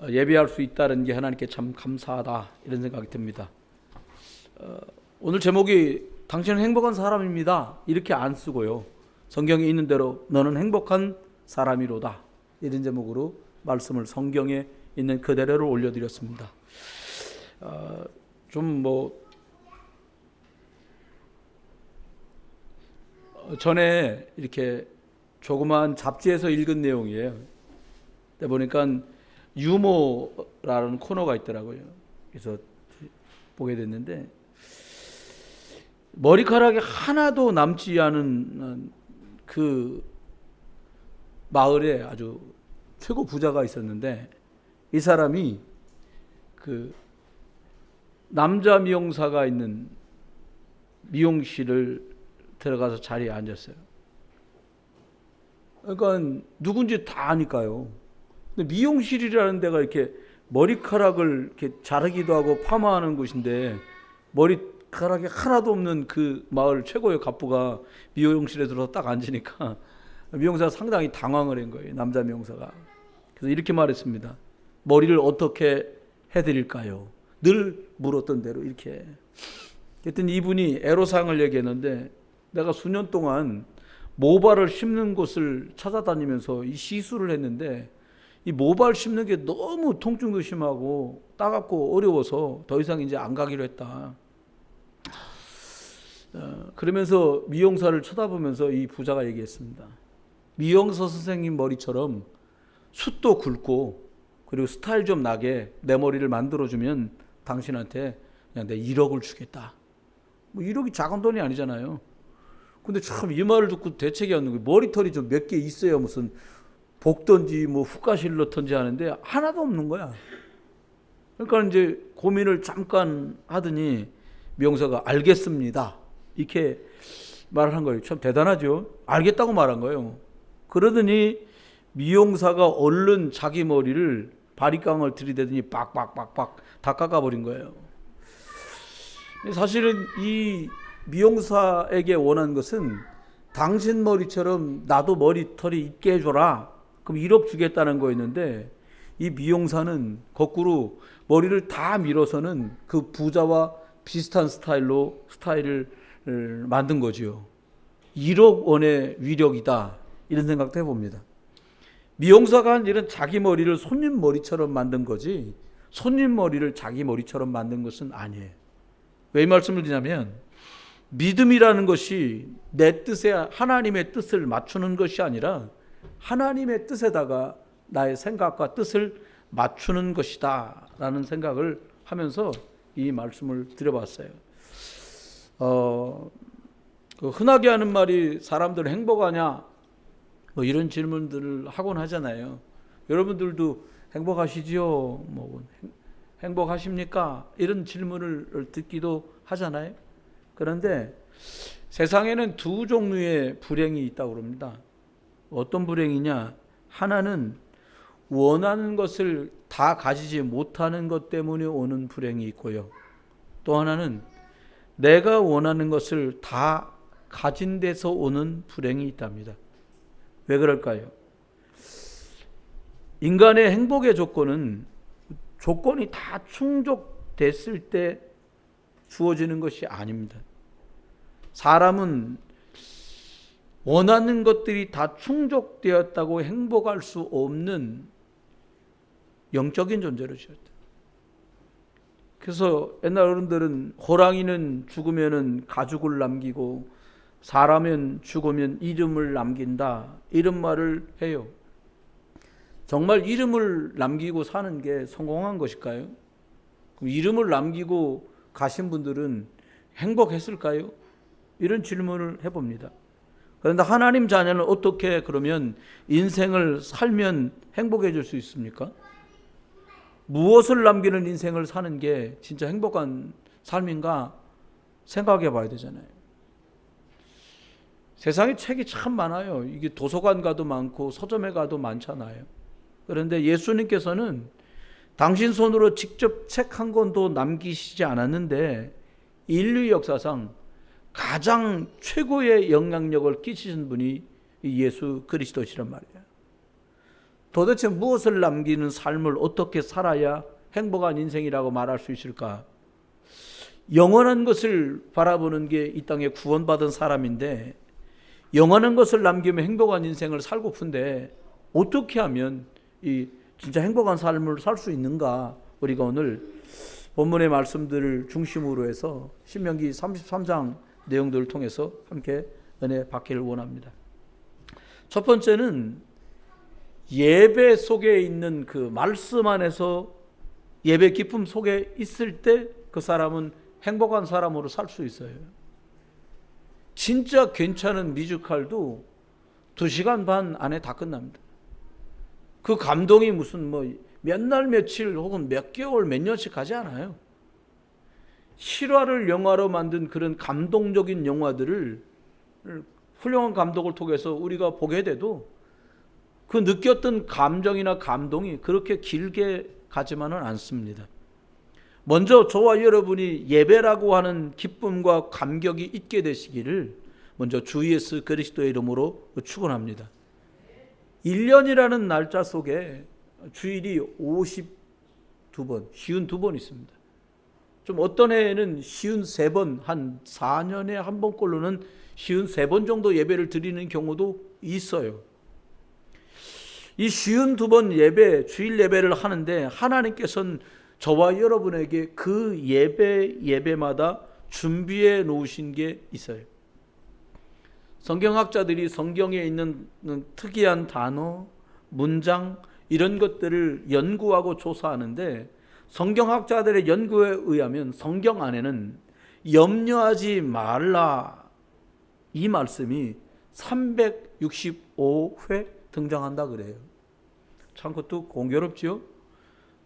예배할 수 있다는 게 하나님께 참 감사하다 이런 생각이 듭니다. 오늘 제목이 당신은 행복한 사람입니다 이렇게 안 쓰고요, 성경에 있는 대로 너는 행복한 사람이로다 이런 제목으로 말씀을 성경에 있는 그대로를 올려드렸습니다. 전에 이렇게 조그만 잡지에서 읽은 내용이에요. 그때 보니까 유머라는 코너가 있더라고요. 그래서 보게 됐는데, 머리카락이 하나도 남지 않은 그 마을에 아주 최고 부자가 있었는데, 이 사람이 그 남자 미용사가 있는 미용실을 들어가서 자리에 앉았어요. 그러니까 누군지 다 아니까요. 근데 미용실이라는 데가 이렇게 머리카락을 이렇게 자르기도 하고 파마하는 곳인데, 머리카락이 하나도 없는 그 마을 최고의 갑부가 미용실에 들어서 딱 앉으니까 미용사가 상당히 당황을 한 거예요, 남자 미용사가. 그래서 이렇게 말했습니다. 머리를 어떻게 해드릴까요? 늘 물었던 대로 이렇게. 그랬더니 이분이 애로사항을 얘기했는데, 내가 수년 동안 모발을 심는 곳을 찾아다니면서 이 시술을 했는데, 이 모발 심는 게 너무 통증도 심하고 따갑고 어려워서 더 이상 이제 안 가기로 했다. 그러면서 미용사를 쳐다보면서 이 부자가 얘기했습니다. 미용사 선생님 머리처럼 숱도 굵고 그리고 스타일 좀 나게 내 머리를 만들어주면 당신한테 그냥 내 1억을 주겠다. 뭐 1억이 작은 돈이 아니잖아요. 근데 참 이 말을 듣고 대책이 없는 거예요. 머리털이 좀 몇 개 있어야 무슨 볶던지 뭐 훅가실 넣던지 하는데 하나도 없는 거야. 그러니까 이제 고민을 잠깐 하더니 미용사가 알겠습니다 이렇게 말을 한 거예요. 참 대단하죠. 알겠다고 말한 거예요. 그러더니 미용사가 얼른 자기 머리를 바리깡을 들이대더니 빡빡빡빡 다 깎아버린 거예요. 사실은 이 미용사에게 원한 것은 당신 머리처럼 나도 머리털이 있게 해줘라, 그럼 1억 주겠다는 거였는데, 이 미용사는 거꾸로 머리를 다 밀어서는 그 부자와 비슷한 스타일을 만든 거지요. 1억 원의 위력이다 이런 생각도 해봅니다. 미용사가 한 일은 자기 머리를 손님 머리처럼 만든 거지, 손님 머리를 자기 머리처럼 만든 것은 아니에요. 왜 이 말씀을 드냐면, 믿음이라는 것이 내 뜻에 하나님의 뜻을 맞추는 것이 아니라 하나님의 뜻에다가 나의 생각과 뜻을 맞추는 것이다 라는 생각을 하면서 이 말씀을 드려봤어요. 흔하게 하는 말이 사람들은 행복하냐 뭐 이런 질문들을 하곤 하잖아요. 여러분들도 행복하시지요? 뭐 행복하십니까? 이런 질문을 듣기도 하잖아요. 그런데 세상에는 두 종류의 불행이 있다고 합니다. 어떤 불행이냐? 하나는 원하는 것을 다 가지지 못하는 것 때문에 오는 불행이 있고요. 또 하나는 내가 원하는 것을 다 가진 데서 오는 불행이 있답니다. 왜 그럴까요? 인간의 행복의 조건이 다 충족됐을 때 주어지는 것이 아닙니다. 사람은 원하는 것들이 다 충족되었다고 행복할 수 없는 영적인 존재로 지었다. 그래서 옛날 어른들은 호랑이는 죽으면 가죽을 남기고 사람은 죽으면 이름을 남긴다 이런 말을 해요. 정말 이름을 남기고 사는 게 성공한 것일까요? 그럼 이름을 남기고 가신 분들은 행복했을까요? 이런 질문을 해봅니다. 그런데 하나님 자녀는 어떻게 그러면 인생을 살면 행복해질 수 있습니까? 무엇을 남기는 인생을 사는 게 진짜 행복한 삶인가 생각해 봐야 되잖아요. 세상에 책이 참 많아요. 이게 도서관 가도 많고 서점에 가도 많잖아요. 그런데 예수님께서는 당신 손으로 직접 책 한 권도 남기시지 않았는데 인류 역사상 가장 최고의 영향력을 끼치신 분이 예수 그리스도시란 말이에요. 도대체 무엇을 남기는 삶을 어떻게 살아야 행복한 인생이라고 말할 수 있을까? 영원한 것을 바라보는 게 이 땅에 구원받은 사람인데, 영원한 것을 남기며 행복한 인생을 살고픈데 어떻게 하면 이 진짜 행복한 삶을 살 수 있는가? 우리가 오늘 본문의 말씀들을 중심으로 해서 신명기 33장 내용들을 통해서 함께 은혜 받기를 원합니다. 첫 번째는 예배 속에 있는 그 말씀 안에서 예배 기쁨 속에 있을 때 그 사람은 행복한 사람으로 살 수 있어요. 진짜 괜찮은 뮤지컬도 2시간 반 안에 다 끝납니다. 그 감동이 무슨 몇 날 며칠 혹은 몇 개월 몇 년씩 가지 않아요. 실화를 영화로 만든 그런 감동적인 영화들을 훌륭한 감독을 통해서 우리가 보게 돼도 그 느꼈던 감정이나 감동이 그렇게 길게 가지만은 않습니다. 먼저 저와 여러분이 예배라고 하는 기쁨과 감격이 있게 되시기를 먼저 주 예수 그리스도의 이름으로 축원합니다. 1년이라는 날짜 속에 주일이 52번, 52번 있습니다. 좀 어떤 해에는 53번, 한 4년에 한 번꼴로는 53번 정도 예배를 드리는 경우도 있어요. 이 52번 예배, 주일 예배를 하는데 하나님께서는 저와 여러분에게 그 예배마다 준비해 놓으신 게 있어요. 성경학자들이 성경에 있는 특이한 단어, 문장 이런 것들을 연구하고 조사하는데 성경학자들의 연구에 의하면 성경 안에는 염려하지 말라 이 말씀이 365회 등장한다 그래요. 참 그것도 공교롭죠.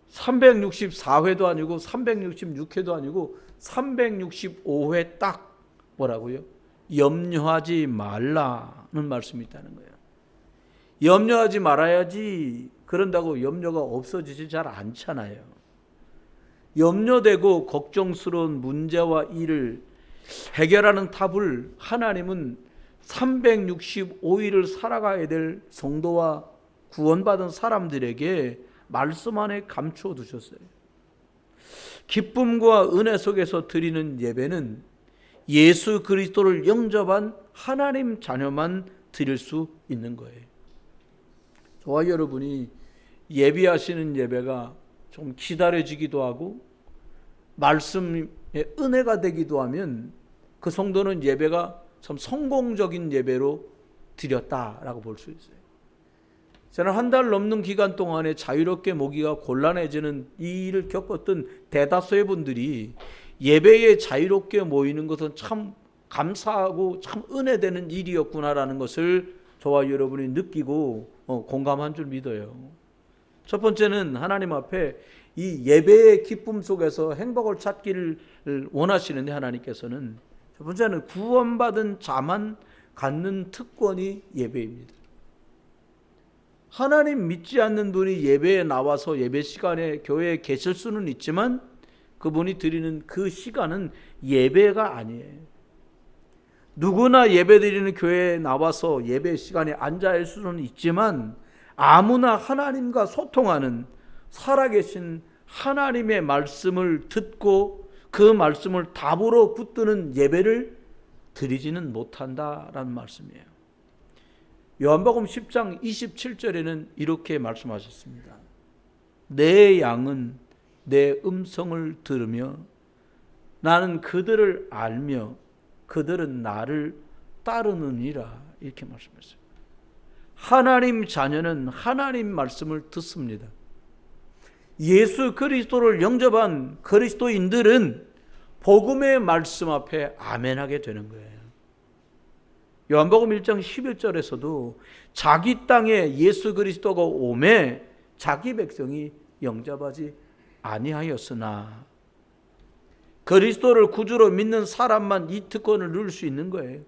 364회도 아니고 366회도 아니고 365회 딱 뭐라고요? 염려하지 말라는 말씀이 있다는 거예요. 염려하지 말아야지 그런다고 염려가 없어지지 잘 않잖아요. 염려되고 걱정스러운 문제와 일을 해결하는 탑을 하나님은 365일을 살아가야 될 성도와 구원받은 사람들에게 말씀 안에 감추어 두셨어요. 기쁨과 은혜 속에서 드리는 예배는 예수 그리스도를 영접한 하나님 자녀만 드릴 수 있는 거예요. 저와 여러분이 예배하시는 예배가 좀 기다려지기도 하고 말씀의 은혜가 되기도 하면 그 성도는 예배가 참 성공적인 예배로 드렸다라고 볼 수 있어요. 저는 한 달 넘는 기간 동안에 자유롭게 모기가 곤란해지는 이 일을 겪었던 대다수의 분들이 예배에 자유롭게 모이는 것은 참 감사하고 참 은혜되는 일이었구나라는 것을 저와 여러분이 느끼고 공감한 줄 믿어요. 첫 번째는 하나님 앞에 이 예배의 기쁨 속에서 행복을 찾기를 원하시는데 하나님께서는 첫 번째는 구원받은 자만 갖는 특권이 예배입니다. 하나님 믿지 않는 분이 예배에 나와서 예배 시간에 교회에 계실 수는 있지만 그분이 드리는 그 시간은 예배가 아니에요. 누구나 예배 드리는 교회에 나와서 예배 시간에 앉아 있을 수는 있지만 아무나 하나님과 소통하는 살아계신 하나님의 말씀을 듣고 그 말씀을 답으로 붙드는 예배를 드리지는 못한다라는 말씀이에요. 요한복음 10장 27절에는 이렇게 말씀하셨습니다. 내 양은 내 음성을 들으며 나는 그들을 알며 그들은 나를 따르느니라 이렇게 말씀했어요. 하나님 자녀는 하나님 말씀을 듣습니다. 예수 그리스도를 영접한 그리스도인들은 복음의 말씀 앞에 아멘하게 되는 거예요. 요한복음 1장 11절에서도 자기 땅에 예수 그리스도가 오매 자기 백성이 영접하지 아니하였으나 그리스도를 구주로 믿는 사람만 이 특권을 누릴 수 있는 거예요.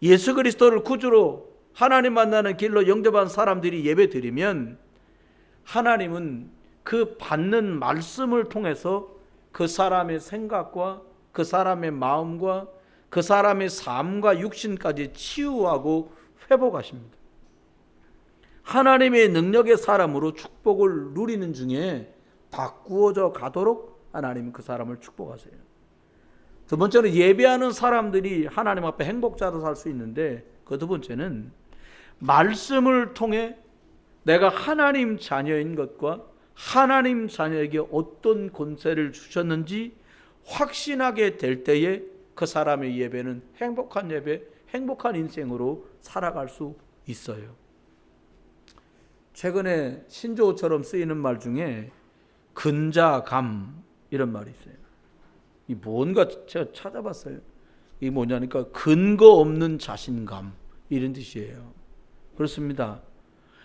예수 그리스도를 구주로 하나님 만나는 길로 영접한 사람들이 예배드리면 하나님은 그 받는 말씀을 통해서 그 사람의 생각과 그 사람의 마음과 그 사람의 삶과 육신까지 치유하고 회복하십니다. 하나님의 능력의 사람으로 축복을 누리는 중에 바꾸어져 가도록 하나님 그 사람을 축복하세요. 두 번째는 예배하는 사람들이 하나님 앞에 행복자로 살 수 있는데, 그 두 번째는 말씀을 통해 내가 하나님 자녀인 것과 하나님 자녀에게 어떤 권세를 주셨는지 확신하게 될 때에 그 사람의 예배는 행복한 예배, 행복한 인생으로 살아갈 수 있어요. 최근에 신조어처럼 쓰이는 말 중에 근자감 이런 말이 있어요. 이 뭔가 제가 찾아봤어요. 이게 뭐냐니까 근거 없는 자신감 이런 뜻이에요. 그렇습니다.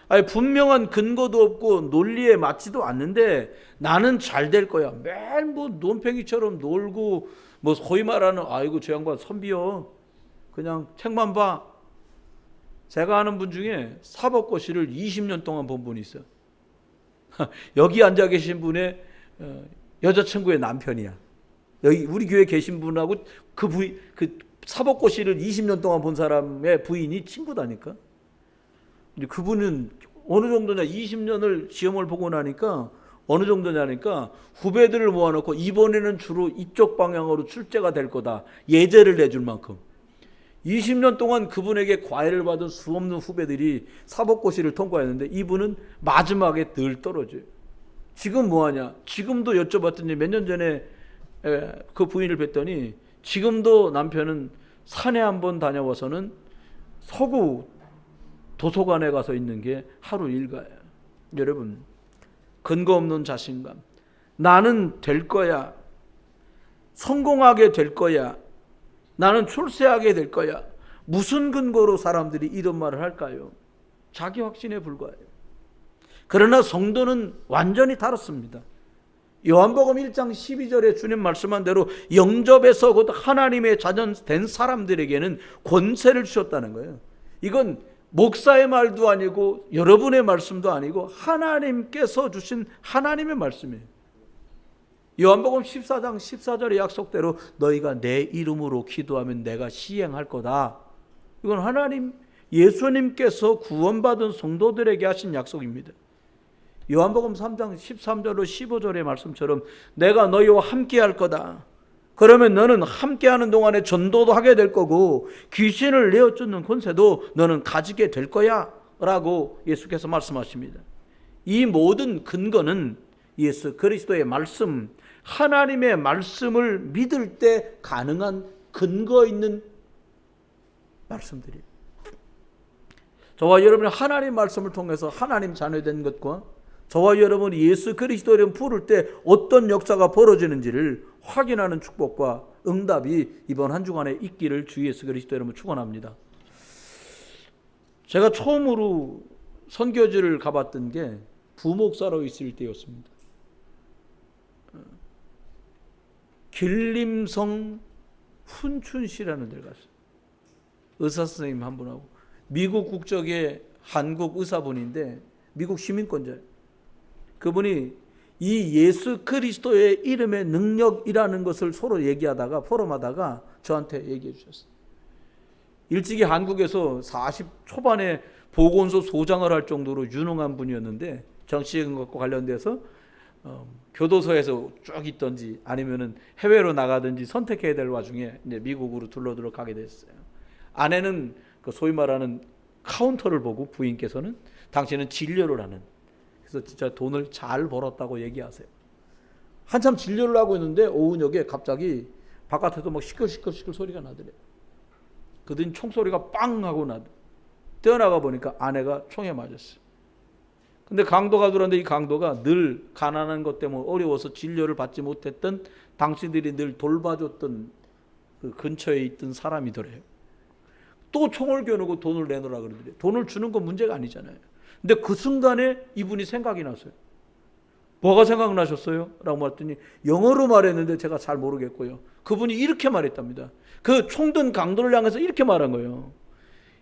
아니, 분명한 근거도 없고 논리에 맞지도 않는데 나는 잘 될 거야. 매일 뭐 논팽이처럼 놀고 뭐 소위 말하는 아이고 저 양반 선비요. 그냥 책만 봐. 제가 아는 분 중에 사법고시를 20년 동안 본 분이 있어요. 여기 앉아 계신 분의 여자친구의 남편이야. 여기 우리 교회 계신 분하고 그 사법고시를 20년 동안 본 사람의 부인이 친구다니까. 근데 그분은 어느 정도냐, 20년을 시험을 보고 나니까 어느 정도냐니까 후배들을 모아놓고 이번에는 주로 이쪽 방향으로 출제가 될 거다, 예제를 내줄 만큼 20년 동안 그분에게 과외를 받은 수없는 후배들이 사법고시를 통과했는데 이분은 마지막에 늘 떨어져요. 지금 뭐하냐? 지금도 여쭤봤더니 몇 년 전에 그 부인을 뵀더니 지금도 남편은 산에 한번 다녀와서는 서구 도서관에 가서 있는 게 하루 일과예요. 여러분, 근거 없는 자신감, 나는 될 거야, 성공하게 될 거야, 나는 출세하게 될 거야, 무슨 근거로 사람들이 이런 말을 할까요? 자기 확신에 불과해요. 그러나 성도는 완전히 다릅니다. 요한복음 1장 12절에 주님 말씀한 대로 영접에서 곧 하나님의 자녀 된 사람들에게는 권세를 주셨다는 거예요. 이건 목사의 말도 아니고 여러분의 말씀도 아니고 하나님께서 주신 하나님의 말씀이에요. 요한복음 14장 14절의 약속대로 너희가 내 이름으로 기도하면 내가 시행할 거다. 이건 하나님, 예수님께서 구원받은 성도들에게 하신 약속입니다. 요한복음 3장 13절로 15절의 말씀처럼 내가 너희와 함께 할 거다. 그러면 너는 함께하는 동안에 전도도 하게 될 거고 귀신을 내어쫓는 권세도 너는 가지게 될 거야 라고 예수께서 말씀하십니다. 이 모든 근거는 예수 그리스도의 말씀, 하나님의 말씀을 믿을 때 가능한 근거 있는 말씀들이에요. 저와 여러분이 하나님 말씀을 통해서 하나님 자녀된 것과 저와 여러분이 예수 그리스도 이름 부를 때 어떤 역사가 벌어지는지를 확인하는 축복과 응답이 이번 한 주간에 있기를 주 예수 그리스도 이름으로 축원합니다. 제가 처음으로 선교지를 가봤던 게 부목사로 있을 때였습니다. 길림성 훈춘시라는 데를 갔어요. 의사 선생님 한 분하고 미국 국적의 한국 의사분인데 미국 시민권자예요. 그분이 이 예수 그리스도의 이름의 능력이라는 것을 서로 얘기하다가 포럼하다가 저한테 얘기해 주셨어요. 일찍이 한국에서 40 초반에 보건소 소장을 할 정도로 유능한 분이었는데 정치과 관련돼서 교도소에서 쭉 있던지 아니면은 해외로 나가든지 선택해야 될 와중에 이제 미국으로 둘러들어 가게 됐어요. 아내는 그 소위 말하는 카운터를 보고 부인께서는 당신은 진료를 하는, 그래서 진짜 돈을 잘 벌었다고 얘기하세요. 한참 진료를 하고 있는데 오후녁에 갑자기 바깥에서 막 시끌시끌 소리가 나더래요. 그러더니 총소리가 빵 하고 나더래요. 뛰어나가 보니까 아내가 총에 맞았어요. 근데 강도가 들었는데 이 강도가 늘 가난한 것 때문에 어려워서 진료를 받지 못했던 당신들이 늘 돌봐줬던 그 근처에 있던 사람이더래요. 또 총을 겨누고 돈을 내놓으라 그러더래요. 돈을 주는 건 문제가 아니잖아요. 근데 그 순간에 이분이 생각이 났어요. 뭐가 생각나셨어요? 라고 말했더니 영어로 말했는데 제가 잘 모르겠고요. 그분이 이렇게 말했답니다. 그 총든 강도를 향해서 이렇게 말한 거예요.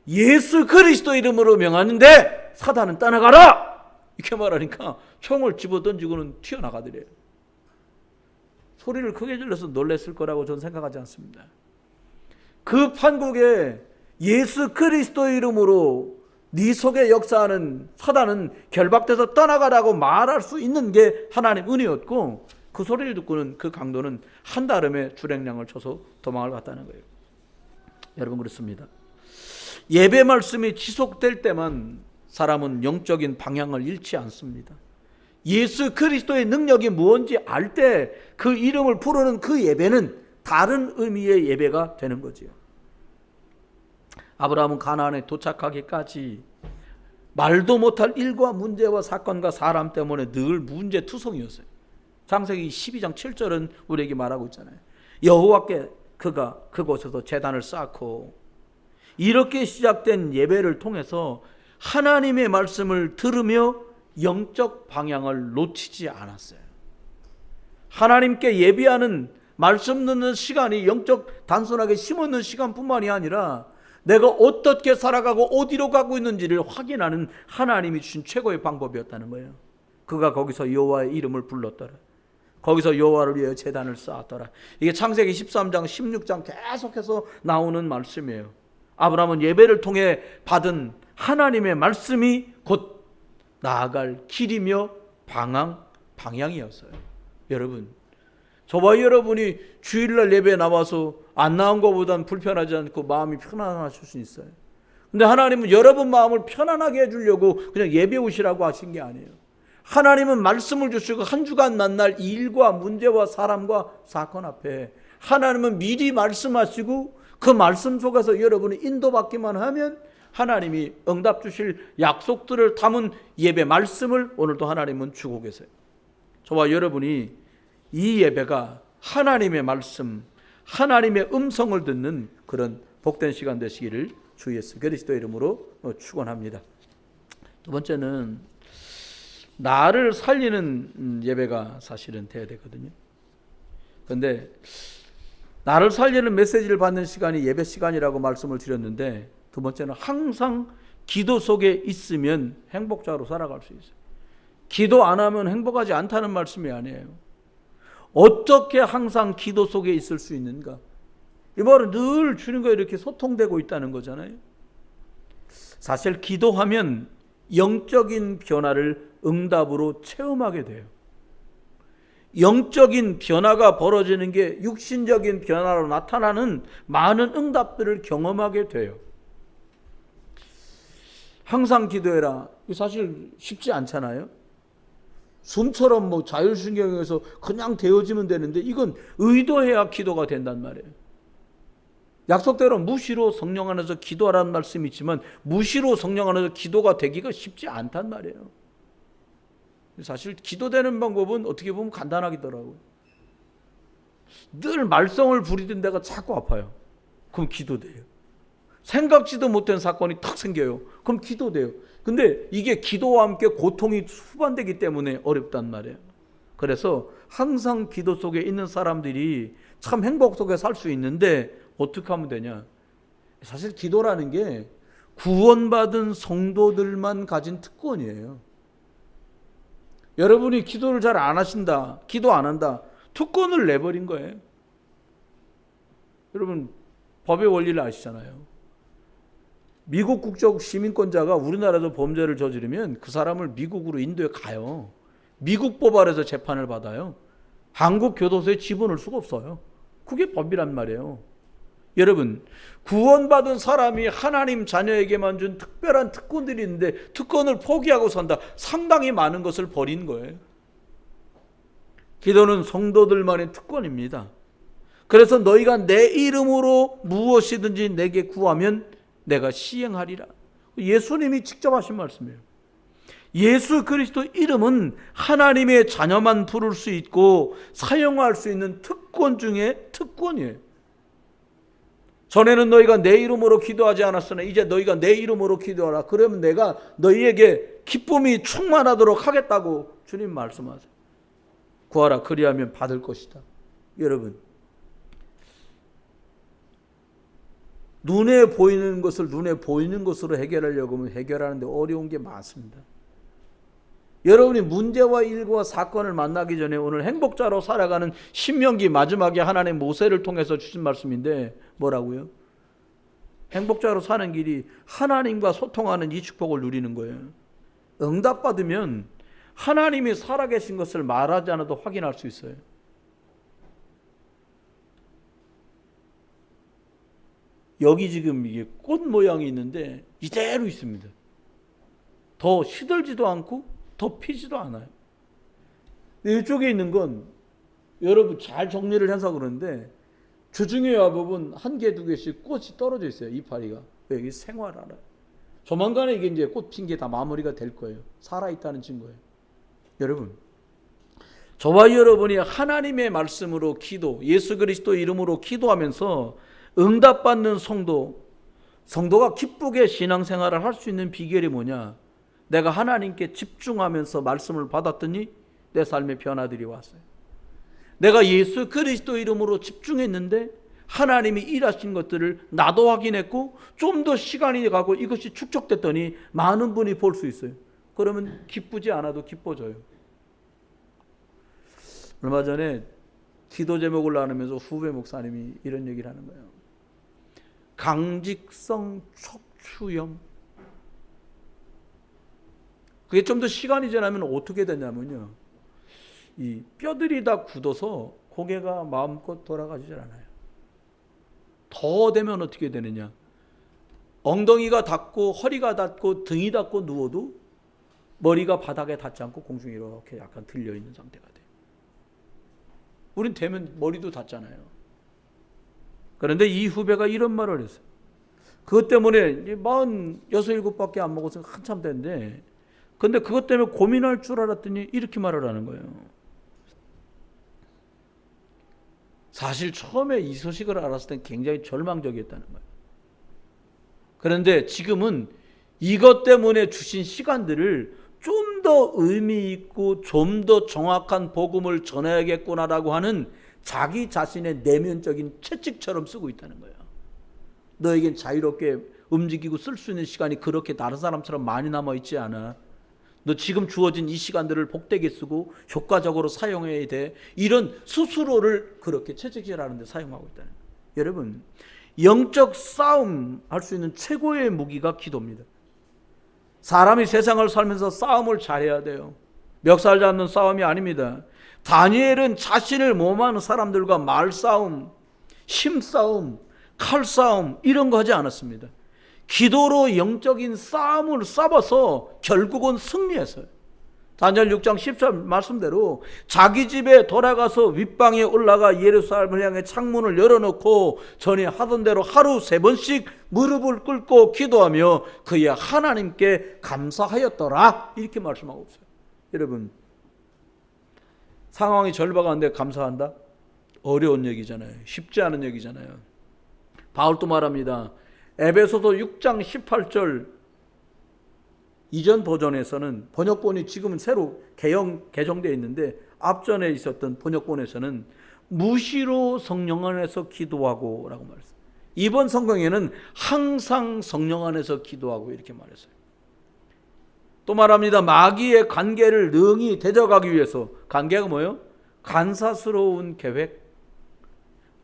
예수 그리스도 이름으로 명하는데 사단은 떠나가라! 이렇게 말하니까 총을 집어던지고는 튀어나가더래요. 소리를 크게 질러서 놀랬을 거라고 저는 생각하지 않습니다. 그 판국에 예수 그리스도 이름으로 네 속에 역사하는 사단은 결박돼서 떠나가라고 말할 수 있는 게 하나님 은혜였고, 그 소리를 듣고는 그 강도는 한달음에 주랭량을 쳐서 도망을 갔다는 거예요. 여러분, 그렇습니다. 예배 말씀이 지속될 때만 사람은 영적인 방향을 잃지 않습니다. 예수 그리스도의 능력이 무엇인지 알 때 그 이름을 부르는 그 예배는 다른 의미의 예배가 되는 거지요. 아브라함은 가나안에 도착하기까지 말도 못할 일과 문제와 사건과 사람 때문에 늘 문제투성이었어요. 창세기 12장 7절은 우리에게 말하고 있잖아요. 여호와께 그가 그곳에서 제단을 쌓고, 이렇게 시작된 예배를 통해서 하나님의 말씀을 들으며 영적 방향을 놓치지 않았어요. 하나님께 예배하는 말씀 듣는 시간이 영적 단순하게 심었는 시간뿐만이 아니라 내가 어떻게 살아가고 어디로 가고 있는지를 확인하는 하나님이 주신 최고의 방법이었다는 거예요. 그가 거기서 여호와의 이름을 불렀더라. 거기서 여호와를 위하여 제단을 쌓았더라. 이게 창세기 13장 16장 계속해서 나오는 말씀이에요. 아브라함은 예배를 통해 받은 하나님의 말씀이 곧 나아갈 길이며 방향이었어요. 여러분, 저와 여러분이 주일날 예배에 나와서 안 나온 것보단 불편하지 않고 마음이 편안하실 수 있어요. 근데 하나님은 여러분 마음을 편안하게 해주려고 그냥 예배 오시라고 하신 게 아니에요. 하나님은 말씀을 주시고 한 주간 만날 일과 문제와 사람과 사건 앞에 하나님은 미리 말씀하시고 그 말씀 속에서 여러분이 인도받기만 하면 하나님이 응답 주실 약속들을 담은 예배 말씀을 오늘도 하나님은 주고 계세요. 저와 여러분이 이 예배가 하나님의 말씀, 하나님의 음성을 듣는 그런 복된 시간 되시기를 주 예수 그리스도의 이름으로 축원합니다. 두 번째는 나를 살리는 예배가 사실은 돼야 되거든요. 그런데 나를 살리는 메시지를 받는 시간이 예배 시간이라고 말씀을 드렸는데, 두 번째는 항상 기도 속에 있으면 행복자로 살아갈 수 있어요. 기도 안 하면 행복하지 않다는 말씀이 아니에요. 어떻게 항상 기도 속에 있을 수 있는가? 이 말은 늘 주님과 이렇게 소통되고 있다는 거잖아요. 사실 기도하면 영적인 변화를 응답으로 체험하게 돼요. 영적인 변화가 벌어지는 게 육신적인 변화로 나타나는 많은 응답들을 경험하게 돼요. 항상 기도해라. 사실 쉽지 않잖아요. 숨처럼 뭐 자율신경에서 그냥 되어지면 되는데 이건 의도해야 기도가 된단 말이에요. 약속대로 무시로 성령 안에서 기도하라는 말씀이 있지만 무시로 성령 안에서 기도가 되기가 쉽지 않단 말이에요. 사실 기도되는 방법은 어떻게 보면 간단하더라고요. 늘 말썽을 부리던 데가 자꾸 아파요. 그럼 기도돼요. 생각지도 못한 사건이 탁 생겨요. 그럼 기도돼요. 근데 이게 기도와 함께 고통이 수반되기 때문에 어렵단 말이에요. 그래서 항상 기도 속에 있는 사람들이 참 행복 속에 살 수 있는데 어떻게 하면 되냐? 사실 기도라는 게 구원받은 성도들만 가진 특권이에요. 여러분이 기도를 잘 안 하신다, 기도 안 한다, 특권을 내버린 거예요. 여러분 법의 원리를 아시잖아요. 미국 국적 시민권자가 우리나라에서 범죄를 저지르면 그 사람을 미국으로 인도에 가요. 미국 법 아래서 재판을 받아요. 한국 교도소에 집어넣을 수가 없어요. 그게 법이란 말이에요. 여러분, 구원받은 사람이 하나님 자녀에게만 준 특별한 특권들이 있는데 특권을 포기하고 산다. 상당히 많은 것을 버린 거예요. 기도는 성도들만의 특권입니다. 그래서 너희가 내 이름으로 무엇이든지 내게 구하면 내가 시행하리라. 예수님이 직접 하신 말씀이에요. 예수 그리스도 이름은 하나님의 자녀만 부를 수 있고 사용할 수 있는 특권 중에 특권이에요. 전에는 너희가 내 이름으로 기도하지 않았으나 이제 너희가 내 이름으로 기도하라. 그러면 내가 너희에게 기쁨이 충만하도록 하겠다고 주님 말씀하세요. 구하라 그리하면 받을 것이다. 여러분, 눈에 보이는 것을 눈에 보이는 것으로 해결하려고 하면 해결하는데 어려운 게 많습니다. 여러분이 문제와 일과 사건을 만나기 전에 오늘 행복자로 살아가는 신명기 마지막에 하나님 모세를 통해서 주신 말씀인데 뭐라고요? 행복자로 사는 길이 하나님과 소통하는 이 축복을 누리는 거예요. 응답받으면 하나님이 살아계신 것을 말하지 않아도 확인할 수 있어요. 여기 지금 이게 꽃 모양이 있는데 이대로 있습니다. 더 시들지도 않고 더 피지도 않아요. 이쪽에 있는 건 여러분 잘 정리를 해서 그러는데 주중에 와보면 한 개, 두 개씩 꽃이 떨어져 있어요. 이파리가. 여기 생활하라. 조만간에 이게 이제 꽃 핀 게 다 마무리가 될 거예요. 살아있다는 증거예요. 여러분, 저와 여러분이 하나님의 말씀으로 기도, 예수 그리스도 이름으로 기도하면서 응답받는 성도가 기쁘게 신앙생활을 할 수 있는 비결이 뭐냐? 내가 하나님께 집중하면서 말씀을 받았더니 내 삶에 변화들이 왔어요. 내가 예수 그리스도 이름으로 집중했는데 하나님이 일하신 것들을 나도 확인했고 좀 더 시간이 가고 이것이 축적됐더니 많은 분이 볼 수 있어요. 그러면 기쁘지 않아도 기뻐져요. 얼마 전에 기도 제목을 나누면서 후배 목사님이 이런 얘기를 하는 거예요. 강직성 척추염. 그게 좀 더 시간이 지나면 어떻게 되냐면요, 이 뼈들이 다 굳어서 고개가 마음껏 돌아가지질 않아요. 더 되면 어떻게 되느냐, 엉덩이가 닿고 허리가 닿고 등이 닿고 누워도 머리가 바닥에 닿지 않고 공중에 이렇게 약간 들려있는 상태가 돼요. 우린 되면 머리도 닿잖아요. 그런데 이 후배가 이런 말을 했어요. 그것 때문에 46, 7밖에 안 먹어서 한참 됐는데, 근데 그것 때문에 고민할 줄 알았더니 이렇게 말을 하는 거예요. 사실 처음에 이 소식을 알았을 땐 굉장히 절망적이었다는 거예요. 그런데 지금은 이것 때문에 주신 시간들을 좀 더 의미 있고 좀 더 정확한 복음을 전해야겠구나라고 하는 자기 자신의 내면적인 채찍처럼 쓰고 있다는 거예요. 너에겐 자유롭게 움직이고 쓸 수 있는 시간이 그렇게 다른 사람처럼 많이 남아있지 않아. 너 지금 주어진 이 시간들을 복되게 쓰고 효과적으로 사용해야 돼. 이런 스스로를 그렇게 채찍질하는 데 사용하고 있다는 거예요. 여러분, 영적 싸움 할 수 있는 최고의 무기가 기도입니다. 사람이 세상을 살면서 싸움을 잘해야 돼요. 멱살 잡는 싸움이 아닙니다. 다니엘은 자신을 모함하는 사람들과 말싸움, 힘싸움, 칼싸움 이런 거 하지 않았습니다. 기도로 영적인 싸움을 싸워서 결국은 승리했어요. 다니엘 6장 10절 말씀대로 자기 집에 돌아가서 윗방에 올라가 예루살렘을 향해 창문을 열어놓고 전에 하던 대로 하루 3번씩 무릎을 꿇고 기도하며 그의 하나님께 감사하였더라, 이렇게 말씀하고 있어요. 여러분, 상황이 절박한데 감사한다? 어려운 얘기잖아요. 쉽지 않은 얘기잖아요. 바울도 말합니다. 에베소서 6장 18절 이전 버전에서는, 번역본이 지금은 새로 개정되어 있는데 앞전에 있었던 번역본에서는 무시로 성령 안에서 기도하고 라고 말했어요. 이번 성경에는 항상 성령 안에서 기도하고 이렇게 말했어요. 또 말합니다. 마귀의 관계를 능히 대적하기 위해서, 관계가 뭐예요? 간사스러운 계획,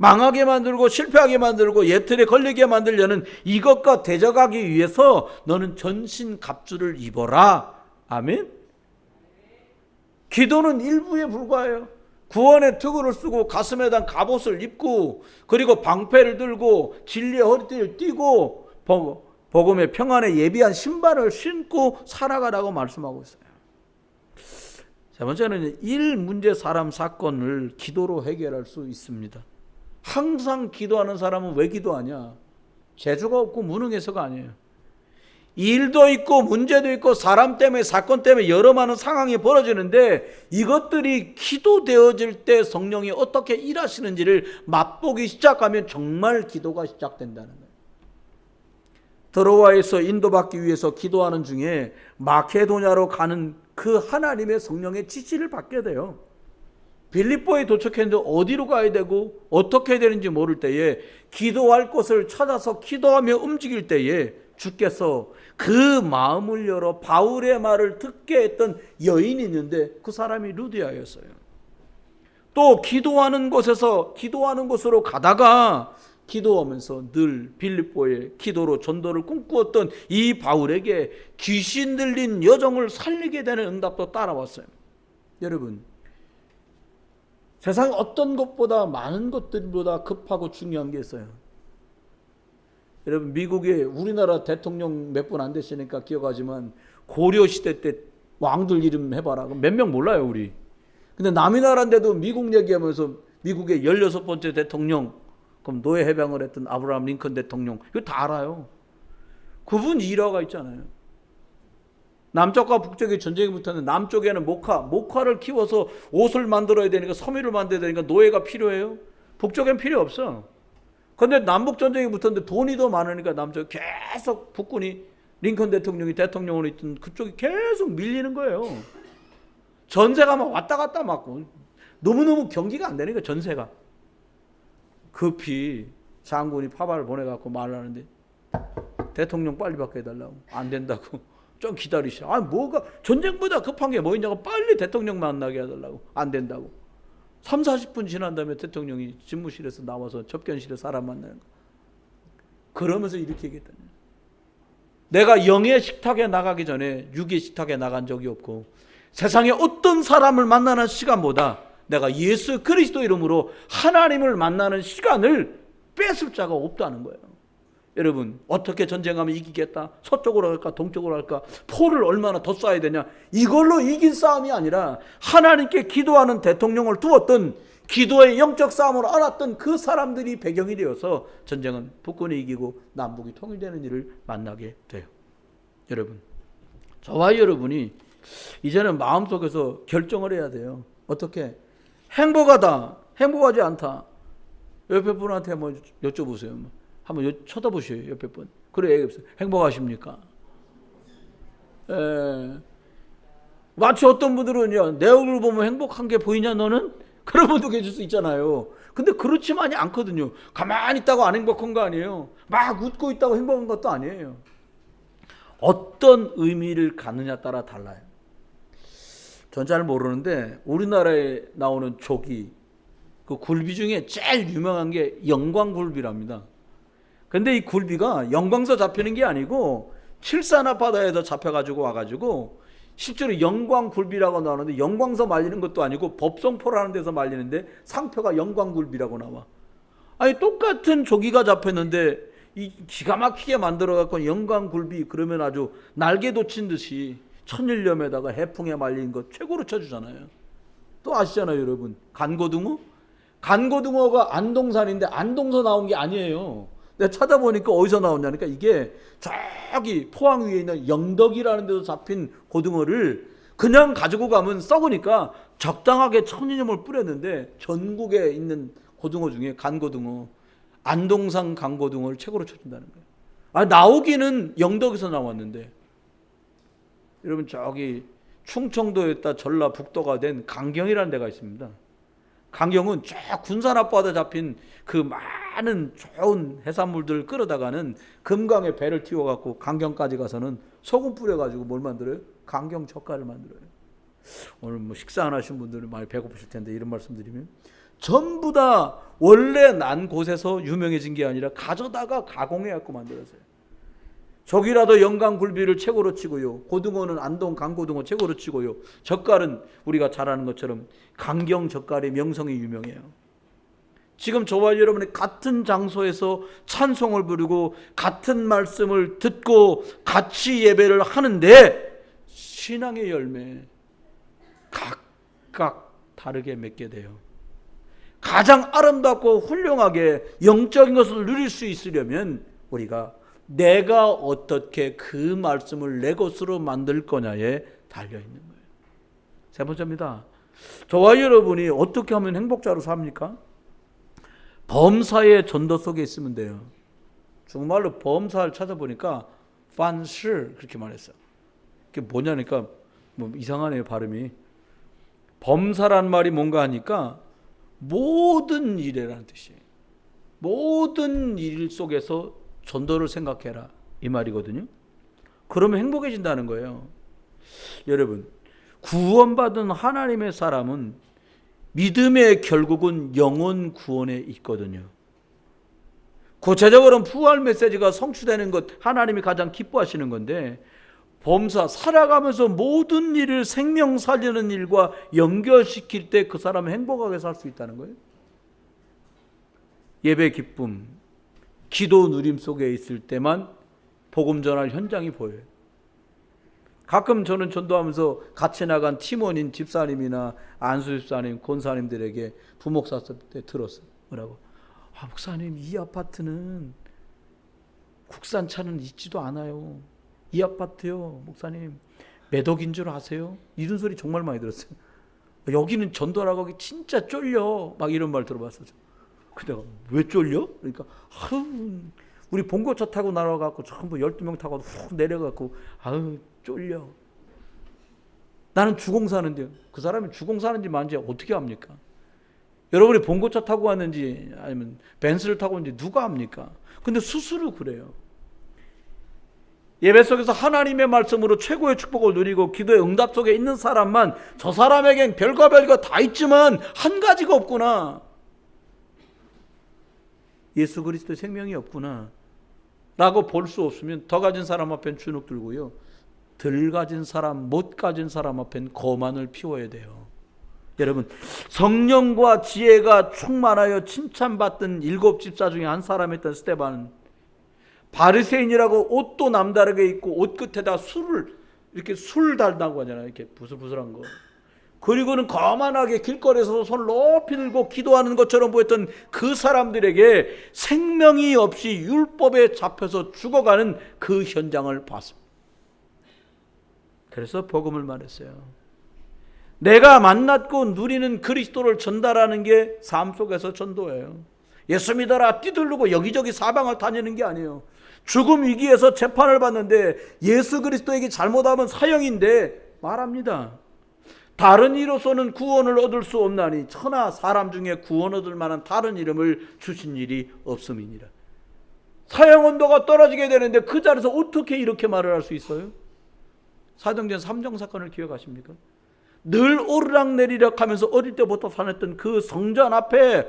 망하게 만들고 실패하게 만들고 예틀에 걸리게 만들려는 이것과 대적하기 위해서 너는 전신갑주를 입어라. 아멘. 기도는 일부에 불과해요. 구원의 투구를 쓰고 가슴에다 갑옷을 입고 그리고 방패를 들고 진리의 허리띠를 띠고 복음의 평안에 예비한 신발을 신고 살아가라고 말씀하고 있어요. 세 번째는 일 문제 사람 사건을 기도로 해결할 수 있습니다. 항상 기도하는 사람은 왜 기도하냐? 재주가 없고 무능해서가 아니에요. 일도 있고 문제도 있고 사람 때문에 사건 때문에 여러 많은 상황이 벌어지는데 이것들이 기도되어질 때 성령이 어떻게 일하시는지를 맛보기 시작하면 정말 기도가 시작된다는 거예요. 드로아에서 인도받기 위해서 기도하는 중에 마케도냐로 가는 그 하나님의 성령의 지시를 받게 돼요. 빌립보에 도착했는데 어디로 가야 되고 어떻게 해야 되는지 모를 때에 기도할 곳을 찾아서 기도하며 움직일 때에 주께서 그 마음을 열어 바울의 말을 듣게 했던 여인이 있는데 그 사람이 루디아였어요. 또 기도하는 곳으로 가다가 기도하면서 늘 빌립보의 기도로 전도를 꿈꾸었던 이 바울에게 귀신 들린 여종을 살리게 되는 응답도 따라왔어요. 여러분, 세상 어떤 것보다 많은 것들보다 급하고 중요한 게 있어요. 여러분, 미국에 우리나라 대통령 몇 분 안 되시니까 기억하지만 고려시대 때 왕들 이름 해봐라. 몇 명 몰라요 우리. 근데 남의 나라인데도 미국 얘기하면서 미국의 16번째 대통령, 그럼 노예 해방을 했던 아브라함 링컨 대통령, 이거 다 알아요. 그분 일화가 있잖아요. 남쪽과 북쪽의 전쟁이 붙었는데 남쪽에는 모카를 키워서 옷을 만들어야 되니까, 섬유를 만들어야 되니까 노예가 필요해요. 북쪽엔 필요 없어. 그런데 남북 전쟁이 붙었는데 돈이 더 많으니까 남쪽 계속 북군이, 링컨 대통령이 대통령으로 있던 그쪽이 계속 밀리는 거예요. 전세가 막 왔다 갔다 맞고 너무너무 경기가 안 되니까 전세가. 급히 장군이 파발을 보내갖고 말을 하는데 대통령 빨리 바꿔달라고. 안 된다고. 좀 기다리시라. 뭐가 전쟁보다 급한 게 뭐 있냐고, 빨리 대통령 만나게 해달라고. 안 된다고. 3, 40분 지난 다음에 대통령이 집무실에서 나와서 접견실에 사람 만나는 거. 그러면서 이렇게 얘기했다니. 내가 영의 식탁에 나가기 전에 육의 식탁에 나간 적이 없고, 세상에 어떤 사람을 만나는 시간보다 내가 예수 그리스도 이름으로 하나님을 만나는 시간을 뺏을 자가 없다는 거예요. 여러분, 어떻게 전쟁하면 이기겠다, 서쪽으로 할까 동쪽으로 할까, 포를 얼마나 더 쏴야 되냐, 이걸로 이긴 싸움이 아니라 하나님께 기도하는 대통령을 두었던, 기도의 영적 싸움을 알았던 그 사람들이 배경이 되어서 전쟁은 북군이 이기고 남북이 통일되는 일을 만나게 돼요. 여러분, 저와 여러분이 이제는 마음속에서 결정을 해야 돼요. 어떻게? 행복하다, 행복하지 않다. 옆에 분한테 한번 여쭤보세요. 한번 쳐다보세요. 옆에 분. 그래, 얘기해보세요. 행복하십니까? 마치 어떤 분들은 내 얼굴 보면 행복한 게 보이냐 너는? 그런 분도 계실 수 있잖아요. 근데 그렇지만이 않거든요. 가만히 있다고 안 행복한 거 아니에요. 막 웃고 있다고 행복한 것도 아니에요. 어떤 의미를 갖느냐 따라 달라요. 전 잘 모르는데 우리나라에 나오는 조기, 그 굴비 중에 제일 유명한 게 영광굴비랍니다. 근데 이 굴비가 영광서 잡히는 게 아니고 칠산 앞바다에서 잡혀가지고 와가지고 실제로 영광굴비라고 나오는데, 영광서 말리는 것도 아니고 법성포라는 데서 말리는데 상표가 영광굴비라고 나와. 아니, 똑같은 조기가 잡혔는데 이 기가 막히게 만들어갖고 영광굴비 그러면 아주 날개 돋친 듯이 천일염에다가 해풍에 말린 것 최고로 쳐주잖아요. 또 아시잖아요 여러분, 간고등어? 간고등어가 안동산인데 안동서 나온 게 아니에요. 내가 찾아보니까 어디서 나왔냐니까, 이게 저기 포항 위에 있는 영덕이라는 데서 잡힌 고등어를 그냥 가지고 가면 썩으니까 적당하게 천일염을 뿌렸는데, 전국에 있는 고등어 중에 간고등어, 안동산 간고등어를 최고로 쳐준다는 거예요. 나오기는 영덕에서 나왔는데, 여러분 저기 충청도에다 전라북도가 된 강경이라는 데가 있습니다. 강경은 저 군산 앞바다 잡힌 그 많은 좋은 해산물들을 끌어다가는 금강에 배를 띄워갖고 강경까지 가서는 소금 뿌려가지고 뭘 만들어요? 강경 젓갈을 만들어요. 오늘 뭐 식사 안 하신 분들은 많이 배고프실 텐데 이런 말씀 드리면, 전부 다 원래 난 곳에서 유명해진 게 아니라 가져다가 가공해갖고 만들었어요. 저기라도 영광굴비를 최고로 치고요, 고등어는 안동 강고등어 최고로 치고요, 젓갈은 우리가 잘 아는 것처럼 강경 젓갈의 명성이 유명해요. 지금 저와 여러분이 같은 장소에서 찬송을 부르고 같은 말씀을 듣고 같이 예배를 하는데 신앙의 열매 각각 다르게 맺게 돼요. 가장 아름답고 훌륭하게 영적인 것을 누릴 수 있으려면 우리가 내가 어떻게 그 말씀을 내 것으로 만들 거냐에 달려있는 거예요. 세 번째입니다. 저와 여러분이 어떻게 하면 행복자로 삽니까? 범사의 전도 속에 있으면 돼요. 정말로 범사를 찾아보니까 판시 그렇게 말했어요. 그게 뭐냐니까 뭐 이상하네요 발음이. 범사란 말이 뭔가 하니까 모든 일이라는 뜻이에요. 모든 일 속에서 전도를 생각해라 이 말이거든요. 그러면 행복해진다는 거예요. 여러분, 구원받은 하나님의 사람은 믿음의 결국은 영혼 구원에 있거든요. 구체적으로는 부활 메시지가 성취되는 것, 하나님이 가장 기뻐하시는 건데, 범사 살아가면서 모든 일을 생명 살리는 일과 연결시킬 때 그 사람은 행복하게 살 수 있다는 거예요. 예배 기쁨, 기도 누림 속에 있을 때만 복음 전할 현장이 보여요. 가끔 저는 전도하면서 같이 나간 팀원인 집사님이나 안수 집사님, 권사님들에게 부목사 때 들었어요. 뭐라고? 목사님, 이 아파트는 국산차는 있지도 않아요. 이 아파트요, 목사님, 몇 억인 줄 아세요? 이런 소리 정말 많이 들었어요. 여기는 전도라고 하기 진짜 쫄려. 막 이런 말 들어봤어요. 근데 왜 쫄려? 그러니까 우리 봉고차 타고 날아가고 전부 12명 타고 훅 내려가고 쫄려. 나는 주공 사는데요. 그 사람이 주공 사는지 만지 어떻게 합니까? 여러분이 봉고차 타고 왔는지 아니면 벤츠를 타고 왔는지 누가 합니까? 근데 스스로 그래요. 예배 속에서 하나님의 말씀으로 최고의 축복을 누리고 기도의 응답 속에 있는 사람만 저 사람에겐 별거 다 있지만 한 가지가 없구나. 예수 그리스도의 생명이 없구나 라고 볼 수 없으면 더 가진 사람 앞엔 주눅 들고요, 덜 가진 사람, 못 가진 사람 앞엔 거만을 피워야 돼요. 여러분, 성령과 지혜가 충만하여 칭찬받던 7 집사 중에 한 사람이었던 스데반은 바리새인이라고 옷도 남다르게 입고 옷 끝에다 이렇게 술 달다고 하잖아요. 이렇게 부슬부슬한 거. 그리고는 거만하게 길거리에서 손을 높이 들고 기도하는 것처럼 보였던 그 사람들에게 생명이 없이 율법에 잡혀서 죽어가는 그 현장을 봤습니다. 그래서 복음을 말했어요. 내가 만났고 누리는 그리스도를 전달하는 게 삶 속에서 전도예요. 예수 믿어라 뛰들르고 여기저기 사방을 다니는 게 아니에요. 죽음 위기에서 재판을 받는데 예수 그리스도에게 잘못하면 사형인데 말합니다. 다른 이로서는 구원을 얻을 수 없나니 천하 사람 중에 구원 얻을 만한 다른 이름을 주신 일이 없음이니라. 사형 온도가 떨어지게 되는데 그 자리에서 어떻게 이렇게 말을 할 수 있어요? 사도행전 3정 사건을 기억하십니까? 늘 오르락내리락 하면서 어릴 때부터 사냈던 그 성전 앞에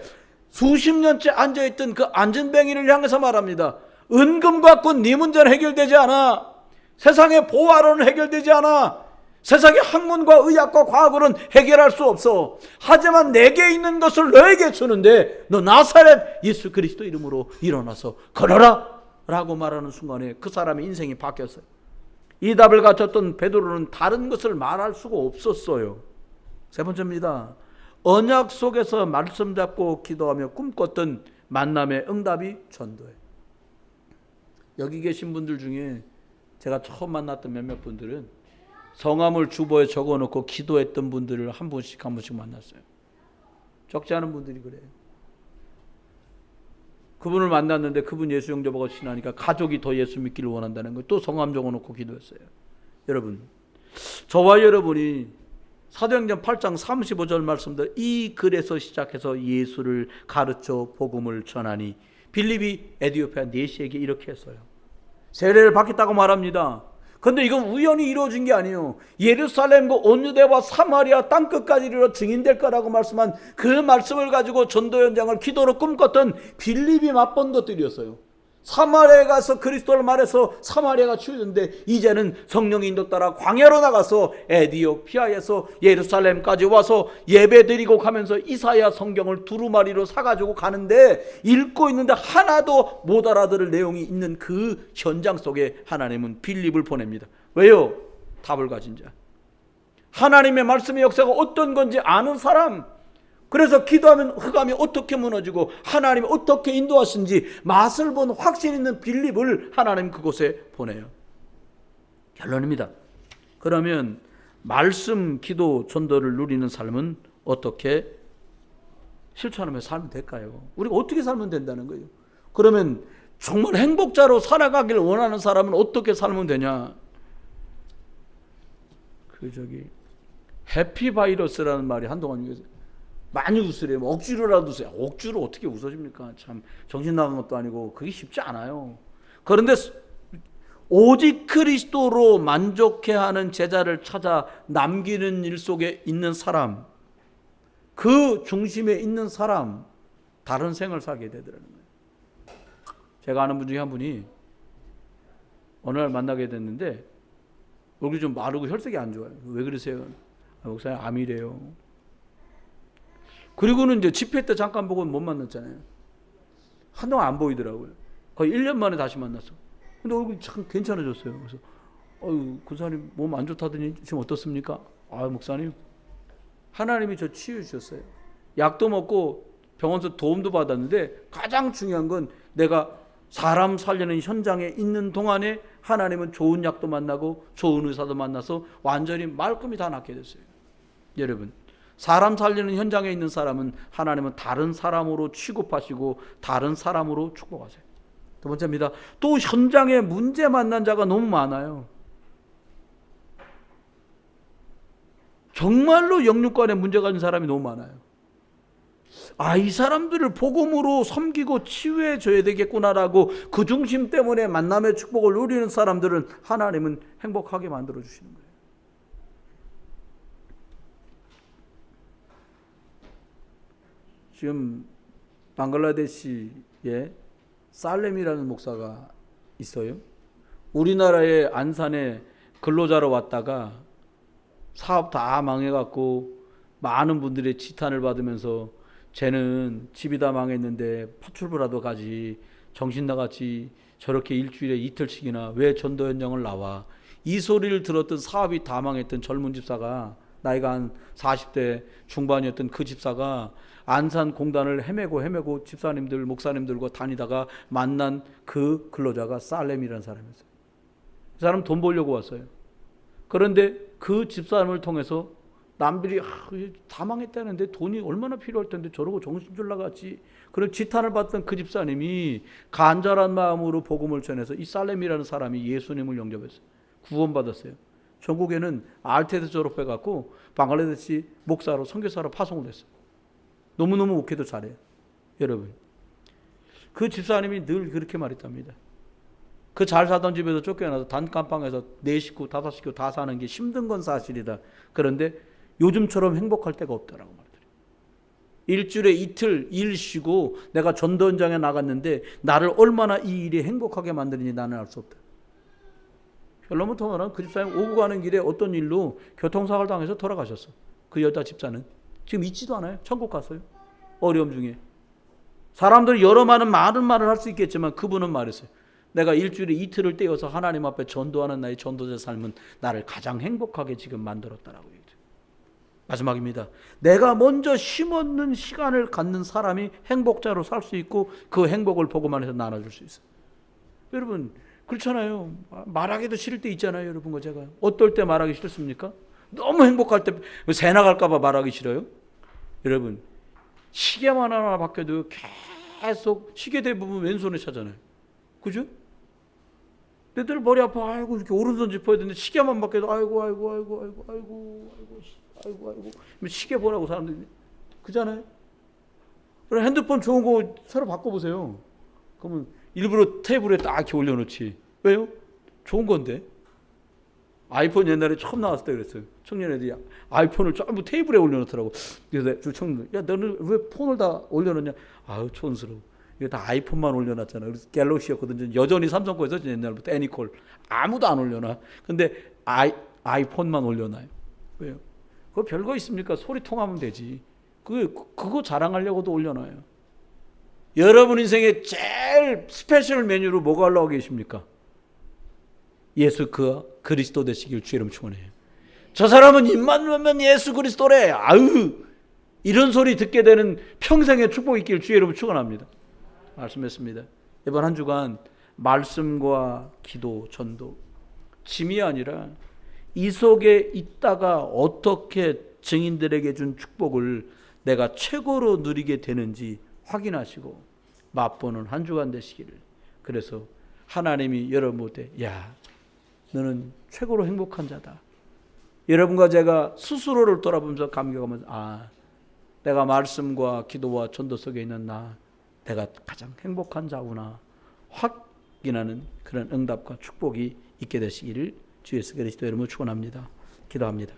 수십 년째 앉아있던 그 안전뱅이를 향해서 말합니다. 은금 갖고 네 문제는 해결되지 않아. 세상의 보화로는 해결되지 않아. 세상의 학문과 의학과 과학으로는 해결할 수 없어. 하지만 내게 있는 것을 너에게 주는데 너 나사렛 예수 그리스도 이름으로 일어나서 걸어라 라고 말하는 순간에 그 사람의 인생이 바뀌었어요. 이 답을 갖췄던 베드로는 다른 것을 말할 수가 없었어요. 세 번째입니다. 언약 속에서 말씀 잡고 기도하며 꿈꿨던 만남의 응답이 전도예요. 여기 계신 분들 중에 제가 처음 만났던 몇몇 분들은 성함을 주보에 적어놓고 기도했던 분들을 한 분씩 만났어요. 적지 않은 분들이 그래요. 그분을 만났는데 그분 예수 영접하고 신하니까 가족이 더 예수 믿기를 원한다는 걸 또 성함 적어놓고 기도했어요. 여러분, 저와 여러분이 사도행전 8장 35절 말씀대로 이 글에서 시작해서 예수를 가르쳐 복음을 전하니 빌립이 에디오피아 네시에게 이렇게 했어요. 세례를 받겠다고 말합니다. 그런데 이건 우연히 이루어진 게 아니에요. 예루살렘과 온 유대와 사마리아 땅끝까지 이르러 증인될 거라고 말씀한 그 말씀을 가지고 전도 현장을 기도로 꿈꿨던 빌립이 맛본 것들이었어요. 사마리아에 가서 그리스도를 말해서 사마리아가 치유됐는데 이제는 성령의 인도 따라 광야로 나가서 에디오피아에서 예루살렘까지 와서 예배드리고 가면서 이사야 성경을 두루마리로 사가지고 가는데 읽고 있는데 하나도 못 알아들을 내용이 있는 그 현장 속에 하나님은 빌립을 보냅니다. 왜요? 답을 가진 자, 하나님의 말씀의 역사가 어떤 건지 아는 사람. 그래서 기도하면 흑암이 어떻게 무너지고 하나님이 어떻게 인도하신지 맛을 본 확신 있는 빌립을 하나님 그곳에 보내요. 결론입니다. 그러면 말씀, 기도, 전도를 누리는 삶은 어떻게 실천하며 살면 될까요? 우리가 어떻게 살면 된다는 거예요? 그러면 정말 행복자로 살아가길 원하는 사람은 어떻게 살면 되냐? 해피바이러스라는 말이 한동안 유행했어요. 많이 웃으래요. 억지로라도 웃어요. 억지로 어떻게 웃어집니까? 참 정신 나간 것도 아니고 그게 쉽지 않아요. 그런데 오직 그리스도로 만족해하는 제자를 찾아 남기는 일 속에 있는 사람, 그 중심에 있는 사람, 다른 생을 살게 되더라는 거예요. 제가 아는 분 중에 한 분이 어느 날 만나게 됐는데 얼굴이 좀 마르고 혈색이 안 좋아요. 왜 그러세요? 목사님 암이래요. 그리고는 이제 집회 때 잠깐 보고 못 만났잖아요. 한동안 안 보이더라고요. 거의 1년 만에 다시 만났어. 근데 얼굴이 참 괜찮아졌어요. 그래서 군사님 몸 안 좋다더니 지금 어떻습니까? 목사님 하나님이 저 치유해 주셨어요. 약도 먹고 병원에서 도움도 받았는데 가장 중요한 건 내가 사람 살리는 현장에 있는 동안에 하나님은 좋은 약도 만나고 좋은 의사도 만나서 완전히 말끔히 다 낫게 됐어요. 여러분, 사람 살리는 현장에 있는 사람은 하나님은 다른 사람으로 취급하시고 다른 사람으로 축복하세요. 두 번째입니다. 또 현장에 문제 만난 자가 너무 많아요. 정말로 영육간에 문제 가진 사람이 너무 많아요. 이 사람들을 복음으로 섬기고 치유해 줘야 되겠구나라고 그 중심 때문에 만남의 축복을 누리는 사람들은 하나님은 행복하게 만들어 주시는 거예요. 지금 방글라데시에 살렘이라는 목사가 있어요. 우리나라의 안산에 근로자로 왔다가 사업 다 망해갖고 많은 분들의 지탄을 받으면서 쟤는 집이 다 망했는데 파출부라도 가지, 정신 나갔지, 저렇게 일주일에 이틀씩이나 왜 전도 현장을 나와. 이 소리를 들었던 사업이 다 망했던 젊은 집사가, 나이가 한 40대 중반이었던 그 집사가 안산 공단을 헤매고 집사님들 목사님들과 다니다가 만난 그 근로자가 살렘이라는 사람이었어요. 그 사람 돈 벌려고 왔어요. 그런데 그 집사람을 통해서 남들이 다 망했다는데 돈이 얼마나 필요할 텐데 저러고 정신 줄 나갔지. 그런 지탄을 받던 그 집사님이 간절한 마음으로 복음을 전해서 이 살렘이라는 사람이 예수님을 영접했어요. 구원받았어요. 전국에는 알테드 졸업해갖고 방글라데시 목사로 선교사로 파송을 됐어요. 너무너무 목회도 잘해요. 여러분, 그 집사님이 늘 그렇게 말했답니다. 그 잘 사던 집에서 쫓겨나서 단칸방에서 4식구 5식구 다 사는 게 힘든 건 사실이다. 그런데 요즘처럼 행복할 때가 없다라고 말하더래요. 일주일에 이틀 일 쉬고 내가 전도 현장에 나갔는데 나를 얼마나 이 일이 행복하게 만드는지 나는 알 수 없다. 결론부터 통화는 그 집사님 오고 가는 길에 어떤 일로 교통사고를 당해서 돌아가셨어. 그 여자 집사는 지금 있지도 않아요. 천국 갔어요. 어려움 중에. 사람들이 많은 말을 할 수 있겠지만 그분은 말했어요. 내가 일주일에 이틀을 떼어서 하나님 앞에 전도하는 나의 전도자 삶은 나를 가장 행복하게 지금 만들었다라고 얘기해요. 마지막입니다. 내가 먼저 힘없는 시간을 갖는 사람이 행복자로 살 수 있고 그 행복을 복음 안에서 나눠줄 수 있어요. 여러분 그렇잖아요. 말하기도 싫을 때 있잖아요. 여러분 제가 어떨 때 말하기 싫습니까? 너무 행복할 때 새 나갈까 봐 말하기 싫어요. 여러분 시계만 하나 바뀌어도 계속 시계 대부분 왼손에 차잖아요. 그죠? 내들 머리 아파. 아이고 이렇게 오른손 짚어야 되는데 시계만 바뀌어도 아이고 시계 보라고 사람들이 그잖아요. 그럼 핸드폰 좋은 거 새로 바꿔보세요. 그러면 일부러 테이블에 딱 이렇게 올려놓지. 왜요? 좋은 건데. 아이폰 옛날에 처음 나왔을 때 그랬어요. 청년 애들이 아이폰을 전부 테이블에 올려놓더라고. 그래서 청년, 야 너는 왜 폰을 다 올려놓냐? 촌스러워. 이거 다 아이폰만 올려놨잖아. 그래서 갤럭시였거든요. 여전히 삼성 거에서 옛날부터 애니콜 아무도 안 올려놔. 근데 아이폰만 올려놔요. 왜요? 그거 별거 있습니까? 소리 통하면 되지. 그거 자랑하려고도 올려놔요. 여러분 인생의 제일 스페셜 메뉴로 뭐가 올라오고 계십니까? 예수 그리스도 되시길 주의 이름 축원해요. 저 사람은 입만 열면 예수 그리스도래. 이런 소리 듣게 되는 평생의 축복 있길 주의 이름 축원합니다. 말씀했습니다. 이번 한 주간 말씀과 기도, 전도 짐이 아니라 이 속에 있다가 어떻게 증인들에게 준 축복을 내가 최고로 누리게 되는지 확인하시고 맛보는 한 주간 되시기를. 그래서 하나님이 여러분 못해 너는 최고로 행복한 자다. 여러분과 제가 스스로를 돌아보면서 감격하면서 내가 말씀과 기도와 전도 속에 있는 내가 가장 행복한 자구나 확인하는 그런 응답과 축복이 있게 되시기를 주 예수 그리스도 이름으로 축원합니다. 기도합니다.